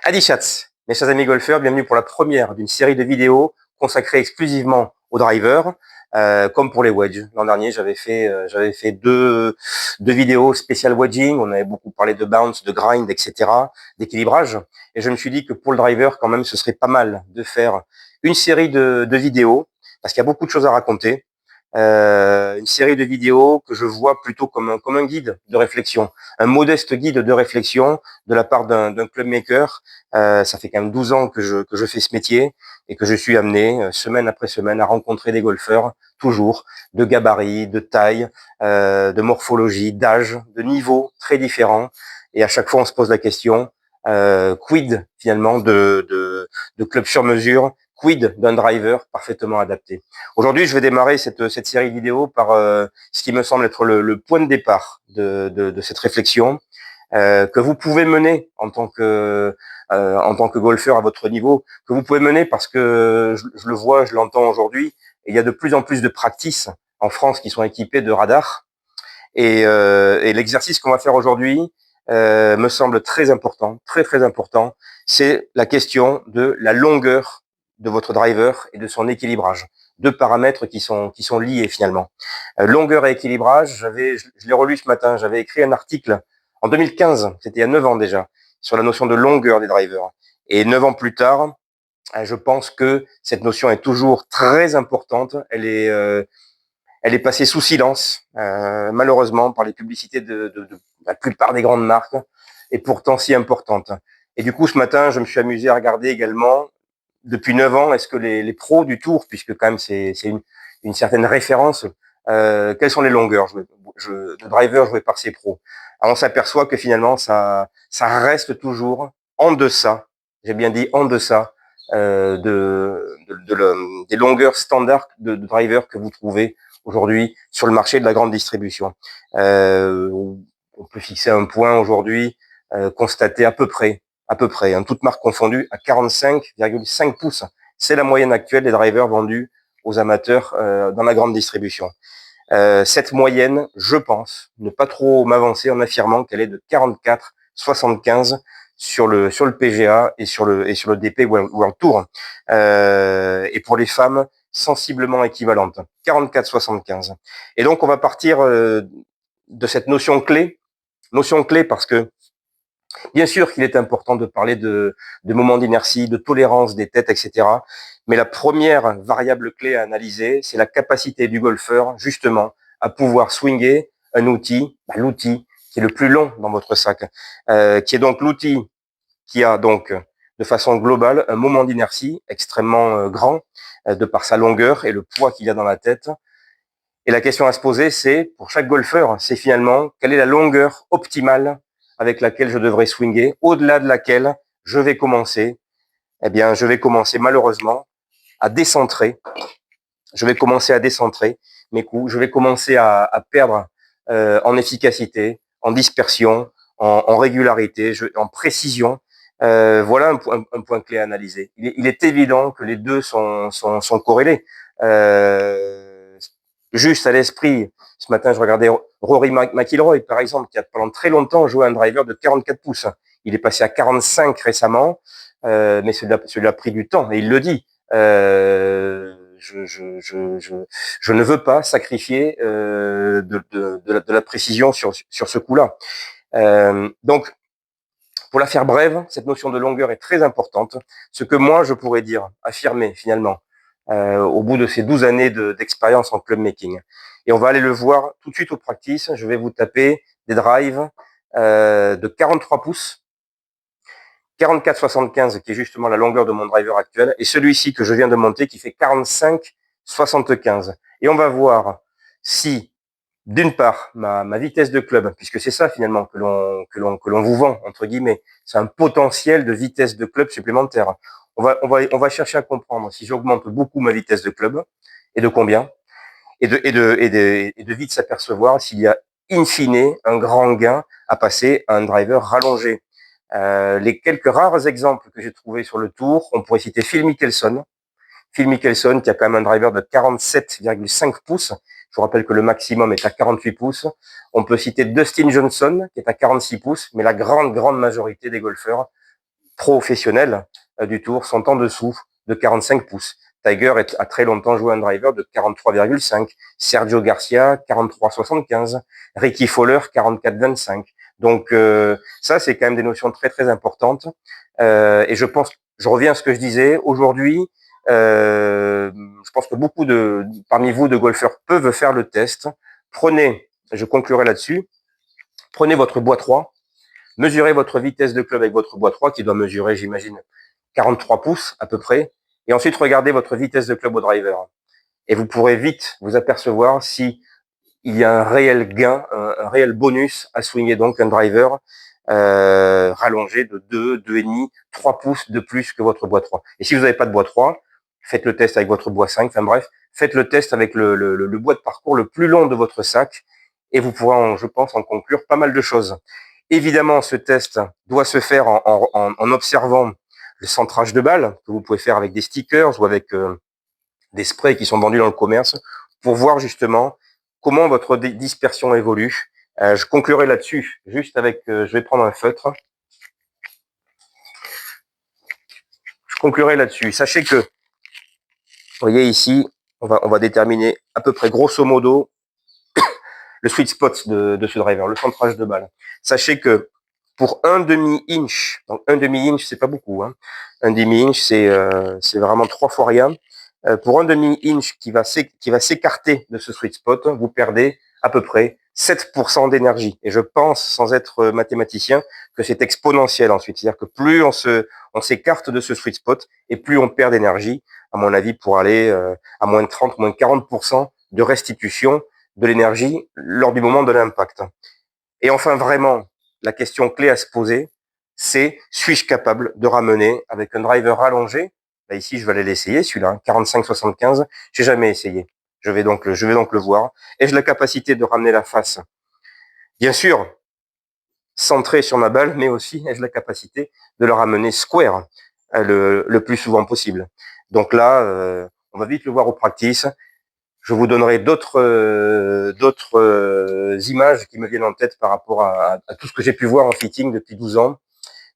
Adi Schatz, mes chers amis golfeurs, bienvenue pour la première d'une série de vidéos consacrées exclusivement aux drivers, comme pour les wedges. L'an dernier, j'avais fait deux vidéos spéciales wedging. On avait beaucoup parlé de bounce, de grind, etc., d'équilibrage. Et je me suis dit que pour le driver, quand même, ce serait pas mal de faire une série de vidéos, parce qu'il y a beaucoup de choses à raconter. Une série de vidéos que je vois plutôt comme un guide de réflexion, un modeste guide de réflexion de la part d'un club maker. Ça fait quand même 12 ans que je fais ce métier et que je suis amené semaine après semaine à rencontrer des golfeurs, toujours de gabarit, de taille, de morphologie, d'âge, de niveau très différents. Et à chaque fois, on se pose la question, quid finalement de club sur mesure, quid d'un driver parfaitement adapté. Aujourd'hui, je vais démarrer cette série vidéo par ce qui me semble être le point de départ de cette réflexion que vous pouvez mener en tant que golfeur à votre niveau, que vous pouvez mener parce que je le vois, je l'entends aujourd'hui, il y a de plus en plus de practices en France qui sont équipées de radars et l'exercice qu'on va faire aujourd'hui me semble très important, très très important. C'est la question de la longueur de votre driver et de son équilibrage. Deux paramètres qui sont liés finalement. Longueur et équilibrage, je l'ai relu ce matin, j'avais écrit un article en 2015, c'était il y a 9 ans déjà, sur la notion de longueur des drivers. Et 9 ans plus tard, je pense que cette notion est toujours très importante. Elle est passée sous silence, malheureusement, par les publicités de la plupart des grandes marques, et pourtant si importante. Et du coup, ce matin, je me suis amusé à regarder également, depuis 9 ans, est-ce que les pros du Tour, puisque quand même c'est une certaine référence, quelles sont les longueurs de drivers joués par ces pros. Alors on s'aperçoit que finalement, ça reste toujours en deçà, j'ai bien dit en deçà, des longueurs standards de drivers que vous trouvez aujourd'hui sur le marché de la grande distribution. On peut fixer un point aujourd'hui, constaté à peu près, toute marque confondue, à 45,5 pouces. C'est la moyenne actuelle des drivers vendus aux amateurs dans la grande distribution. Cette moyenne, je pense, ne pas trop m'avancer en affirmant qu'elle est de 44,75 sur le PGA et sur le DP World Tour. Et pour les femmes, sensiblement équivalente, 44,75. Et donc on va partir de cette notion clé parce que bien sûr qu'il est important de parler de moments d'inertie, de tolérance des têtes, etc. Mais la première variable clé à analyser, c'est la capacité du golfeur, justement, à pouvoir swinger un outil, l'outil qui est le plus long dans votre sac, qui est donc l'outil qui a donc, de façon globale, un moment d'inertie extrêmement grand, de par sa longueur et le poids qu'il y a dans la tête. Et la question à se poser, c'est, pour chaque golfeur, c'est finalement, quelle est la longueur optimale avec laquelle je devrais swinger, au-delà de laquelle je vais commencer, je vais commencer malheureusement à décentrer. Je vais commencer à décentrer mes coups. Je vais commencer à perdre en efficacité, en dispersion, en régularité, en précision. Voilà un point clé à analyser. Il est évident que les deux sont corrélés. Juste à l'esprit, ce matin, je regardais Rory McIlroy, par exemple, qui a pendant très longtemps joué un driver de 44 pouces. Il est passé à 45 récemment, mais cela a pris du temps, et il le dit. Je ne veux pas sacrifier de la précision sur ce coup-là. Donc, pour la faire brève, cette notion de longueur est très importante. Ce que moi, je pourrais dire, affirmer finalement, au bout de ces 12 années d'expérience en club making. Et on va aller le voir tout de suite au practice. Je vais vous taper des drives de 43 pouces, 44,75 qui est justement la longueur de mon driver actuel, et celui-ci que je viens de monter qui fait 45,75. Et on va voir si, d'une part, ma vitesse de club, puisque c'est ça finalement que l'on vous vend, entre guillemets, c'est un potentiel de vitesse de club supplémentaire. On va chercher à comprendre si j'augmente beaucoup ma vitesse de club, et de combien, et de vite s'apercevoir s'il y a in fine un grand gain à passer à un driver rallongé. Les quelques rares exemples que j'ai trouvés sur le tour, on pourrait citer Phil Mickelson. Phil Mickelson qui a quand même un driver de 47,5 pouces. Je vous rappelle que le maximum est à 48 pouces. On peut citer Dustin Johnson qui est à 46 pouces, mais la grande majorité des golfeurs professionnels du tour sont en dessous de 45 pouces. Tiger a très longtemps joué un driver de 43,5. Sergio Garcia, 43,75. Ricky Fowler, 44,25. Donc ça, c'est quand même des notions très très importantes. Et je pense, je reviens à ce que je disais, aujourd'hui, je pense que beaucoup parmi vous de golfeurs peuvent faire le test. Prenez, je conclurai là-dessus, prenez votre bois 3, mesurez votre vitesse de club avec votre bois 3 qui doit mesurer, j'imagine, 43 pouces à peu près. Et ensuite, regardez votre vitesse de club au driver. Et vous pourrez vite vous apercevoir si il y a un réel gain, un réel bonus à swinger donc un driver rallongé de 2, 2,5, 3 pouces de plus que votre bois 3. Et si vous n'avez pas de bois 3, faites le test avec votre bois 5, enfin bref, faites le test avec le bois de parcours le plus long de votre sac et vous pourrez, je pense, en conclure pas mal de choses. Évidemment, ce test doit se faire en observant le centrage de balles que vous pouvez faire avec des stickers ou avec des sprays qui sont vendus dans le commerce pour voir justement comment votre dispersion évolue. Je conclurai là-dessus juste avec, je vais prendre un feutre. Je conclurai là-dessus. Sachez que, vous voyez ici, on va déterminer à peu près grosso modo le sweet spot de ce driver, le centrage de balle. Sachez que pour un demi-inch, donc un demi-inch, c'est pas beaucoup, hein. Un demi-inch, c'est vraiment 3 fois rien. Pour un demi-inch qui va s'écarter de ce sweet spot, vous perdez à peu près 7% d'énergie. Et je pense, sans être mathématicien, que c'est exponentiel ensuite. C'est-à-dire que plus on s'écarte de ce sweet spot et plus on perd d'énergie, à mon avis, pour aller à moins de 30, moins de 40% de restitution de l'énergie lors du moment de l'impact. Et enfin, vraiment, la question clé à se poser, c'est suis-je capable de ramener avec un driver allongé? Là, ici, je vais aller l'essayer, celui-là, 45-75. J'ai jamais essayé. Je vais donc le voir. Ai-je la capacité de ramener la face? Bien sûr, centré sur ma balle, mais aussi ai-je la capacité de le ramener square le plus souvent possible. Donc là, on va vite le voir au practice. Je vous donnerai d'autres images qui me viennent en tête par rapport à tout ce que j'ai pu voir en fitting depuis 12 ans.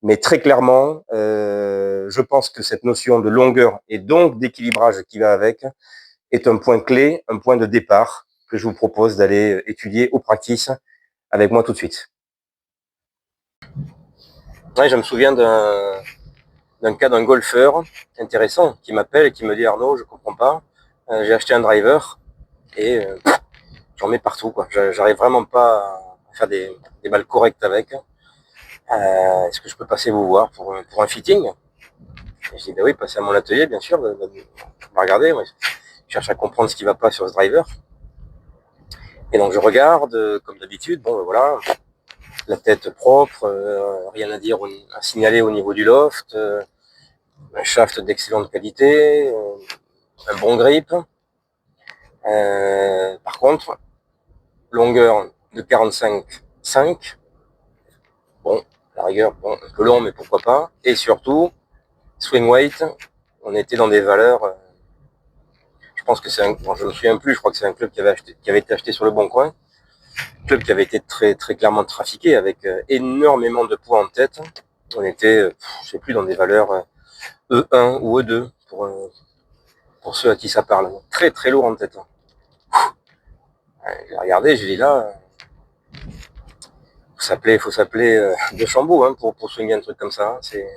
Mais très clairement, je pense que cette notion de longueur et donc d'équilibrage qui va avec est un point clé, un point de départ que je vous propose d'aller étudier au practice avec moi tout de suite. Ouais, je me souviens d'un cas d'un golfeur intéressant qui m'appelle et qui me dit Arnaud, je comprends pas, j'ai acheté un driver et j'en mets partout, quoi. J'arrive vraiment pas à faire des balles correctes avec. Est-ce que je peux passer vous voir pour un fitting? Et je dis, ben oui, passez à mon atelier, bien sûr. On va regarder. Ouais. Je cherche à comprendre ce qui va pas sur ce driver. Et donc je regarde, comme d'habitude, bon, ben voilà, la tête propre, rien à dire, à signaler au niveau du loft, un shaft d'excellente qualité, un bon grip. Par contre, longueur de 45,5. Bon, à la rigueur, bon, un peu long, mais pourquoi pas. Et surtout, swing weight, on était dans des valeurs, je pense que c'est bon, je me souviens plus, je crois que c'est un club qui avait été acheté sur le Bon Coin. Un club qui avait été très, très clairement trafiqué avec énormément de poids en tête. On était, je sais plus, dans des valeurs E1 ou E2 pour ceux à qui ça parle. Très, très lourd en tête. J'ai regardé, j'ai dit là, faut s'appeler de Chambaud hein, pour swinger un truc comme ça. C'est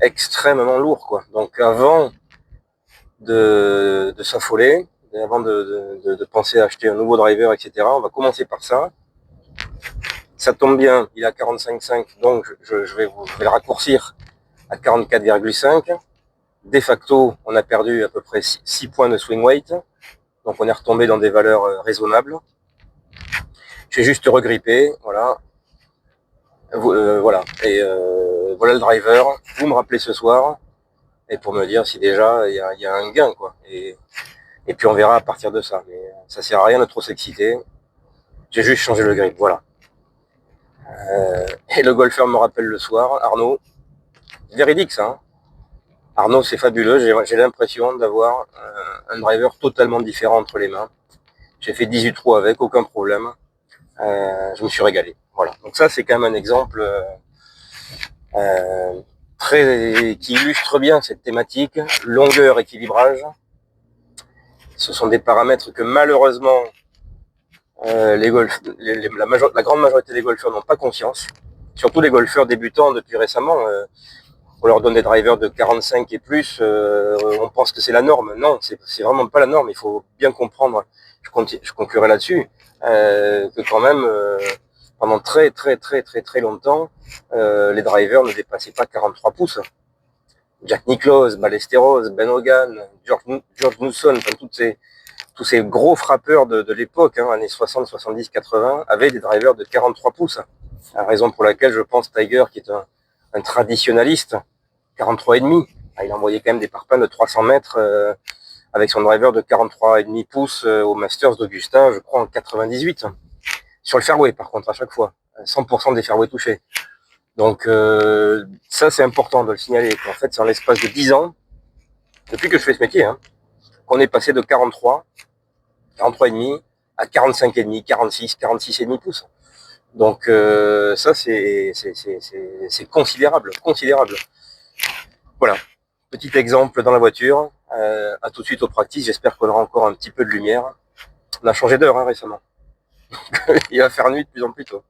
extrêmement lourd, quoi. Donc avant de s'affoler, avant de penser à acheter un nouveau driver, etc., on va commencer par ça. Ça tombe bien, il a 45,5, donc je vais le raccourcir à 44,5. De facto, on a perdu à peu près 6 points de swing weight, donc on est retombé dans des valeurs raisonnables. J'ai juste regrippé, voilà. Voilà, et voilà le driver. Vous me rappelez ce soir, et pour me dire si déjà il y a un gain, quoi. Et puis on verra à partir de ça. Mais ça sert à rien de trop s'exciter. J'ai juste changé le grip, voilà. Et le golfeur me rappelle le soir, Arnaud, véridique ça, hein. Arnaud, c'est fabuleux, j'ai l'impression d'avoir un driver totalement différent entre les mains. J'ai fait 18 trous avec, aucun problème. Je me suis régalé. Voilà. Donc ça, c'est quand même un exemple qui illustre bien cette thématique, longueur, équilibrage. Ce sont des paramètres que malheureusement la grande majorité des golfeurs n'ont pas conscience. Surtout les golfeurs débutants depuis récemment. On leur donne des drivers de 45 et plus, on pense que c'est la norme. Non, c'est vraiment pas la norme. Il faut bien comprendre, je conclurai là-dessus, que quand même, pendant très longtemps, les drivers ne dépassaient pas 43 pouces. Jack Nicklaus, Ballesteros, Ben Hogan, George Newson, enfin tous ces gros frappeurs de l'époque, années 60, 70, 80, avaient des drivers de 43 pouces. La raison pour laquelle je pense Tiger, qui est un traditionnaliste, 43,5. Il envoyait quand même des parpaings de 300 mètres avec son driver de 43,5 pouces au Masters d'Augusta, je crois en 98. Sur le fairway, par contre, à chaque fois. 100% des fairways touchés. Donc ça, c'est important de le signaler. En fait, c'est en l'espace de 10 ans, depuis que je fais ce métier, qu'on est passé de 43,5 à 45,5, 46, 46,5 pouces. Donc ça, c'est considérable. Voilà, petit exemple dans la voiture. À tout de suite au practice, j'espère qu'on aura encore un petit peu de lumière. On a changé d'heure récemment. Il va faire nuit de plus en plus tôt.